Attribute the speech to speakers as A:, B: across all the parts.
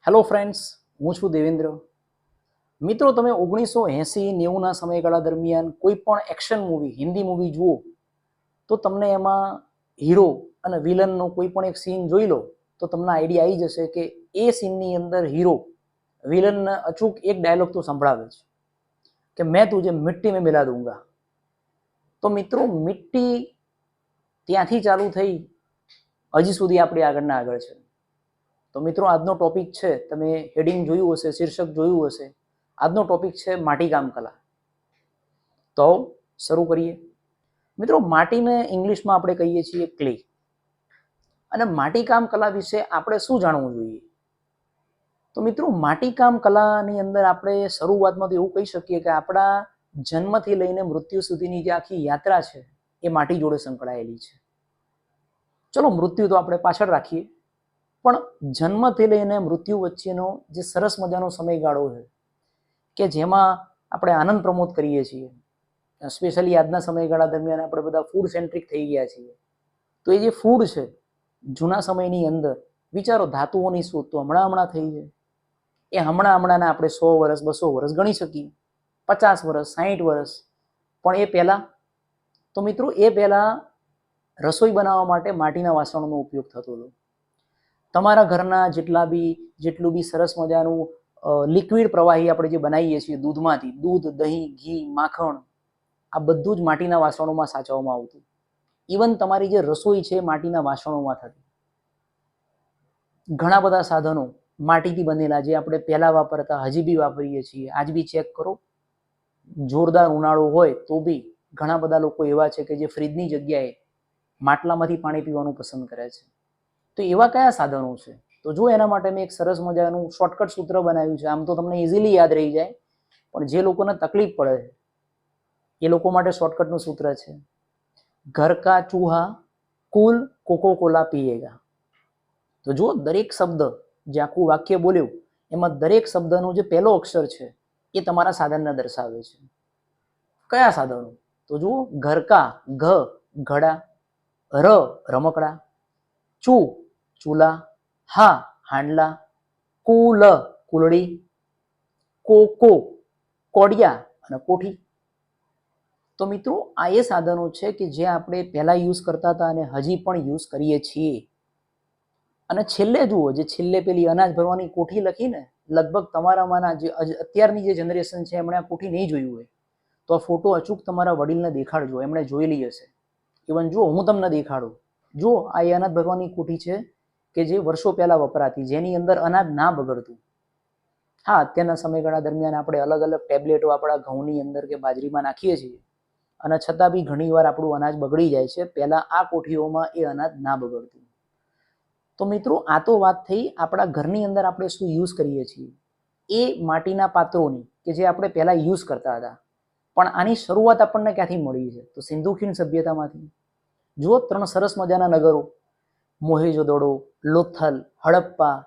A: Hello friends, હું છું દેવેન્દ્ર. મિત્રો, તમે 1980-90ના સમયગાળા દરમિયાન કોઈ પણ એક્શન મૂવી, હિન્દી મૂવી જુઓ તો તમને એમાં હીરો અને વિલનનો કોઈ પણ એક સીન જોઈ લો તો તમને આઈડિયા આવી જશે કે એ સીનની અંદર હીરો વિલનને અચૂક એક ડાયલોગ તો સંભળાવે છે કે મેં તુझे મિટ્ટી में मिला दूंगा. તો મિત્રો, મિટ્ટી ત્યાંથી ચાલુ થઈ હજી સુધી આપણે આગળના આગળ છે. તો મિત્રો, આજનો ટોપિક છે, તમે હેડિંગ જોયું હશે, શીર્ષક જોયું હશે. આજનો ટોપિક છે માટીકામ કલા. તો શરૂ કરીએ. મિત્રો, માટીને ઇંગ્લિશમાં આપણે કહીએ છીએ ક્લે. અને માટીકામ કલા વિશે આપણે શું જાણવું જોઈએ? તો મિત્રો, માટીકામ કલાની અંદર આપણે શરૂઆતમાં તો એવું કહી શકીએ કે આપણા જન્મથી લઈને મૃત્યુ સુધીની જે આખી યાત્રા છે એ માટી જોડે સંકળાયેલી છે. ચલો, મૃત્યુ તો આપણે પાછળ રાખીએ, પણ જન્મથી લઈને મૃત્યુ વચ્ચેનો જે સરસ મજાનો સમયગાળો છે કે જેમાં આપણે આનંદ પ્રમોદ કરીએ છીએ. સ્પેશિયલી આજના સમયગાળા દરમિયાન આપણે બધા ફૂડ સેન્ટ્રિક થઈ ગયા છીએ. તો એ જે ફૂડ છે, જૂના સમયની અંદર વિચારો, ધાતુઓની શોધ તો હમણાં થઈ છે. એ હમણાંના આપણે 100 વર્ષ 200 વર્ષ ગણી શકીએ, 50 વર્ષ 60 વર્ષ. પણ એ પહેલાં તો મિત્રો, એ પહેલાં રસોઈ બનાવવા માટે માટીના વાસણોનો ઉપયોગ થતો હતો. તમારા ઘરના જેટલું બી સરસ મજાનું લિક્વિડ પ્રવાહી આપણે જે બનાવીએ છીએ દૂધમાંથી, દૂધ, દહીં, ઘી, માખણ, આ બધું જ માટીના વાસણોમાં સાચવવામાં આવતું. ઇવન તમારી જે રસોઈ છે માટીના વાસણોમાં થતી. ઘણા બધા સાધનો માટીથી બનેલા જે આપણે પહેલાં વાપરતા, હજી બી વાપરીએ છીએ. આજ બી ચેક કરો, જોરદાર ઉનાળો હોય તો બી ઘણા બધા લોકો એવા છે કે જે ફ્રીજની જગ્યાએ માટલામાંથી પાણી પીવાનું પસંદ કરે છે. તો એવા કયા સાધનો છે? તો જો એના માટે મેં એક સરસ મજાનું શોર્ટકટ સૂત્ર બનાવ્યું છે. આમ તો તમને ઇઝીલી યાદ રહી જાય, પણ જે લોકોને તકલીફ પડે છે એ લોકો માટે શોર્ટકટનું સૂત્ર છે, ઘર કા ચૂહા કુલ કોકો કોલા પીએગા. તો જો દરેક શબ્દ, જે આખું વાક્ય બોલ્યું એમાં દરેક શબ્દનો જે પહેલો અક્ષર છે એ તમારા સાધનને દર્શાવે છે. કયા સાધનો? તો જુઓ, ઘર કા, ઘ ઘડા, ર રમકડા, ચૂ ચૂલા, હા હાંડલા, કુલ કુલડી, કોકો કોડિયા અને કોઠી. તો મિત્રો, આ એ સાધનો છે કે જે આપણે પહેલા યુઝ કરતા હતા અને હજી પણ યુઝ કરીએ છીએ. અને છેલ્લે જુઓ, જે છેલ્લે પેલી અનાજ ભરવાની કોઠી લખીને, લગભગ તમારામાંના જે અત્યારની જે જનરેશન છે એમણે આ કોઠી નહીં જોયું હોય તો આ ફોટો અચૂક તમારા વડીલને દેખાડજો, એમણે જોયેલી હશે. ઇવન જુઓ, હું તમને દેખાડું. જુઓ, આ એ અનાજ ભરવાની કોઠી છે કે જે વર્ષો પહેલા વપરાતી, જેની અંદર અનાજ ના બગડતું. હા, અત્યારના સમયગાળા દરમિયાન આપણે અલગ અલગ ટેબ્લેટો આપણા ઘઉંની અંદર કે બાજરીમાં નાખીએ છીએ અને છતાં બી ઘણીવાર આપણું અનાજ બગડી જાય છે. પહેલાં આ કોઠીઓમાં એ અનાજ ના બગડતું. તો મિત્રો, આ તો વાત થઈ આપણા ઘરની અંદર આપણે શું યુઝ કરીએ છીએ એ માટીના પાત્રોની, કે જે આપણે પહેલાં યુઝ કરતા હતા. પણ આની શરૂઆત આપણને ક્યાંથી મળી છે? તો સિંધુ ખીણ સભ્યતામાંથી. જુઓ, 3 સરસ મજાના નગરો, મોહેંજો-દડો, લોથલ, હડપ્પા,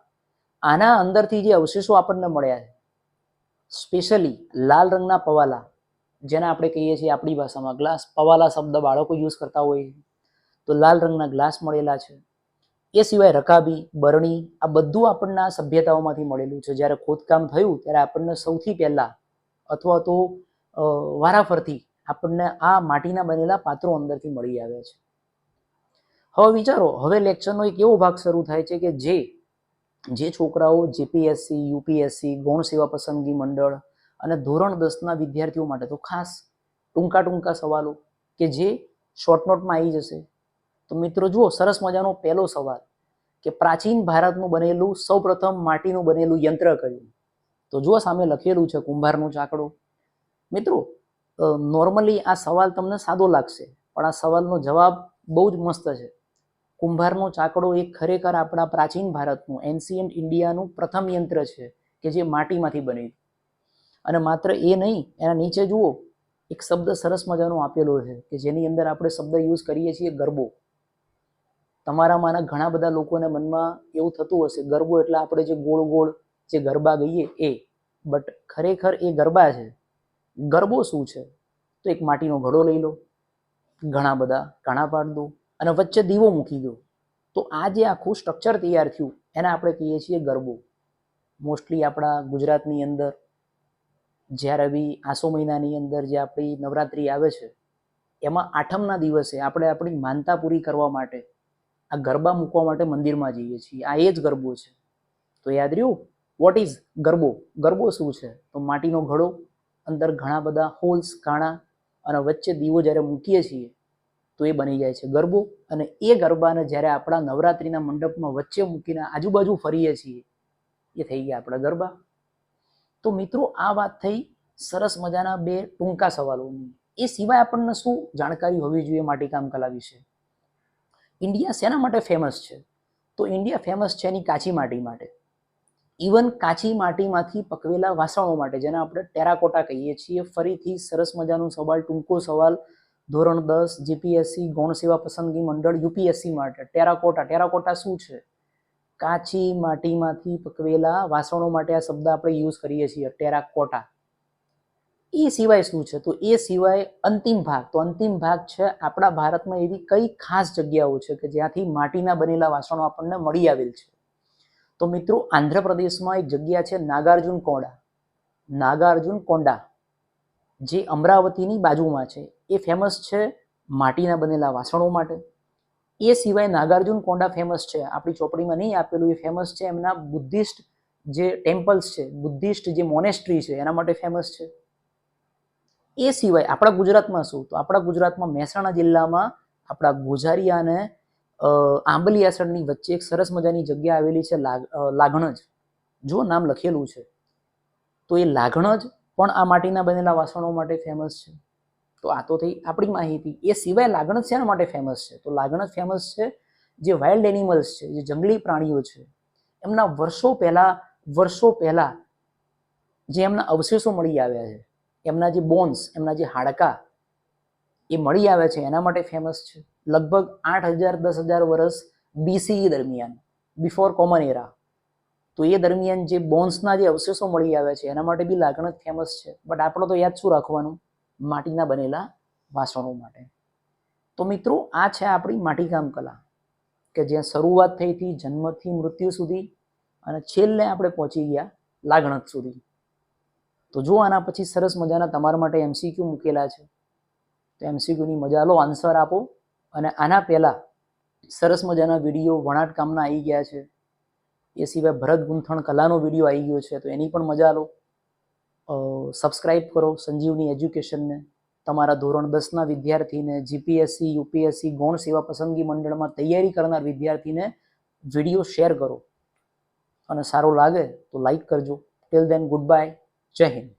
A: આના અંદરથી જે અવશેષો આપણને મળ્યા છે, સ્પેશિયલી લાલ રંગના પવાલા, જેને આપણે કહીએ છીએ આપણી ભાષામાં ગ્લાસ. પવાલા શબ્દ બાળકો યુઝ કરતા હોય, તો લાલ રંગના ગ્લાસ મળેલા છે. એ સિવાય રકાબી, બરણી, આ બધું આપણને આ સભ્યતાઓમાંથી મળેલું છે. જ્યારે ખોદકામ થયું ત્યારે આપણને સૌથી પહેલાં અથવા તો વારાફરતી આપણને આ માટીના બનેલા પાત્રો અંદરથી મળી આવ્યા છે. હવે વિચારો, હવે લેક્ચરનો એક એવો ભાગ શરૂ થાય છે કે જે છોકરાઓ જીપીએસસી, યુપીએસસી, ગૌણ સેવા પસંદગી મંડળ અને ધોરણ 10ના વિદ્યાર્થીઓ માટે તો ખાસ ટૂંકા સવાલો કે જે શોર્ટનોટમાં આવી જશે. તો મિત્રો જુઓ, સરસ મજાનો પહેલો સવાલ કે પ્રાચીન ભારતનું બનેલું સૌપ્રથમ માટીનું બનેલું યંત્ર કયું? તો જુઓ, સામે લખેલું છે કુંભારનો ચાકડો. મિત્રો, નોર્મલી આ સવાલ તમને સાદો લાગશે, પણ આ સવાલનો જવાબ બહુ જ મસ્ત છે. કુંભારનો ચાકડો એ ખરેખર આપણા પ્રાચીન ભારતનું, એન્શિયન્ટ ઇન્ડિયાનું પ્રથમ યંત્ર છે કે જે માટીમાંથી બન્યું. અને માત્ર એ નહીં, એના નીચે જુઓ, એક શબ્દ સરસ મજાનો આપેલો છે કે જેની અંદર આપણે શબ્દ યુઝ કરીએ છીએ, ગરબો. તમારામાંના ઘણા બધા લોકોને મનમાં એવું થતું હશે, ગરબો એટલે આપણે જે ગોળ ગોળ જે ગરબા ગઈએ એ. બટ ખરેખર એ ગરબા છે. ગરબો શું છે? તો એક માટીનો ઘડો લઈ લો, ઘણા બધા કાણા પાડ દો અને વચ્ચે દીવો મૂકી દો. તો આ જે આખું સ્ટ્રક્ચર તૈયાર થયું એને આપણે કહીએ છીએ ગરબો. મોસ્ટલી આપણા ગુજરાતની અંદર જ્યારે બી આસો મહિનાની અંદર જે આપણી નવરાત્રિ આવે છે એમાં આઠમના દિવસે આપણે આપણી માનતા પૂરી કરવા માટે આ ગરબા મૂકવા માટે મંદિરમાં જઈએ છીએ. આ એ જ ગરબો છે. તો યાદ રહ્યું, વોટ ઇઝ ગરબો? ગરબો શું છે? તો માટીનો ઘડો, અંદર ઘણા બધા હોલ્સ, કાણા, અને વચ્ચે દીવો જ્યારે મૂકીએ છીએ તો એ બની જાય છે ગરબો. અને એ ગરબાને જ્યારે આપણા નવરાત્રિના મંડપમાં વચ્ચે મૂકીને આજુબાજુ ફરીએ છીએ એ થઈ ગયા આપણા ગરબા. તો મિત્રો, આ વાત થઈ સરસ મજાના બે ટૂંકા સવાલોની. એ સિવાય આપણને શું જાણકારી હોવી જોઈએ માટીકામ કલા વિશે? ઇન્ડિયા શેના માટે ફેમસ છે? તો ઇન્ડિયા ફેમસ છે એની કાચી માટી માટે. ઇવન કાચી માટીમાંથી પકવેલા વાસણો માટે, જેને આપણે ટેરાકોટા કહીએ છીએ. ફરીથી સરસ મજાનો સવાલ, ટૂંકો સવાલ, ધોરણ 10 જીપીએસસી ગૌણ સેવા પસંદગી મંડળ યુપીએસસી માટે. ટેરાકોટા, ટેરાકોટા શું છે? કાચી માટીમાંથી પકવેલા વાસણો માટે આ શબ્દ આપણે યુઝ કરીએ છીએ, ટેરાકોટા. એ સિવાય શું છે? તો એ સિવાય અંતિમ ભાગ. તો અંતિમ ભાગ છે આપણા ભારતમાં એવી કઈ ખાસ જગ્યાઓ છે કે જ્યાંથી માટીના બનેલા વાસણો આપણને મળી આવેલ છે? તો મિત્રો, આંધ્રપ્રદેશમાં એક જગ્યા છે નાગાર્જુન કોંડા. નાગાર્જુન કોંડા જે અમરાવતીની બાજુમાં છે. એ ફેમસ છે માટીના બનેલા વાસણો માટે. એ સિવાય નાગાર્જુન કોંડા ફેમસ છે, આપણી ચોપડીમાં નહીં આપેલું, એ ફેમસ છે એમના બુદ્ધિસ્ટ જે ટેમ્પલ્સ છે, બુદ્ધિસ્ટ જે મોનેસ્ટ્રી છે એના માટે ફેમસ છે. એ સિવાય આપણા ગુજરાતમાં શું? તો આપણા ગુજરાતમાં મહેસાણા જિલ્લામાં આપણા ગોઝારિયા અને આંબલિયાસણની વચ્ચે એક સરસ મજાની જગ્યા આવેલી છે, લાગણજ. જો નામ લખેલું છે. તો એ લાગણજ પણ આ માટીના બનેલા વાસણો માટે ફેમસ છે. તો આ તો થઈ આપણી માહિતી. એ સિવાય લાગણજ શેના માટે ફેમસ છે? તો લાગણજ ફેમસ છે જે વાઇલ્ડ એનિમલ્સ છે, જે જંગલી પ્રાણીઓ છે, એમના વર્ષો પહેલા જે એમના અવશેષો મળી આવ્યા છે, એમના જે બોન્સ, એમના જે હાડકા એ મળી આવે છે, એના માટે ફેમસ છે. લગભગ 8,000-10,000 વર્ષ બીસીઈ દરમિયાન, બિફોર કોમન એરા, તો એ દરમિયાન જે બોન્સના જે અવશેષો મળી આવે છે એના માટે બી લાગણજ ફેમસ છે. બટ આપણે તો યાદ શું રાખવાનું? માટીના બનેલા વાસણો માટે. તો મિત્રો, આ છે આપણી માટીકામ કલા, કે જ્યાં શરૂઆત થઈ હતી જન્મથી મૃત્યુ સુધી, અને છેલ્લે આપણે પહોંચી ગયા લાગણજ સુધી. તો જો આના પછી સરસ મજાના તમારા માટે એમસીક્યુ મૂકેલા છે, તો એમસીક્યુની મજા લો, આન્સર આપો. અને આના પહેલાં સરસ મજાના વિડીયો વણાટકામના આવી ગયા છે. એ સિવાય ભરત ગૂંથણ કલાનો વિડીયો આવી ગયો છે, તો એની પણ મજા લો. સબસ્ક્રાઈબ કરો સંજીવની એજ્યુકેશનને. તમારા ધોરણ 10ના વિદ્યાર્થીને, જીપીએસસી યુપીએસસી ગૌણ સેવા પસંદગી મંડળમાં તૈયારી કરનાર વિદ્યાર્થીને વિડીયો શેર કરો. અને સારો લાગે તો લાઈક કરજો. Till then, good bye. જય હિન્દ.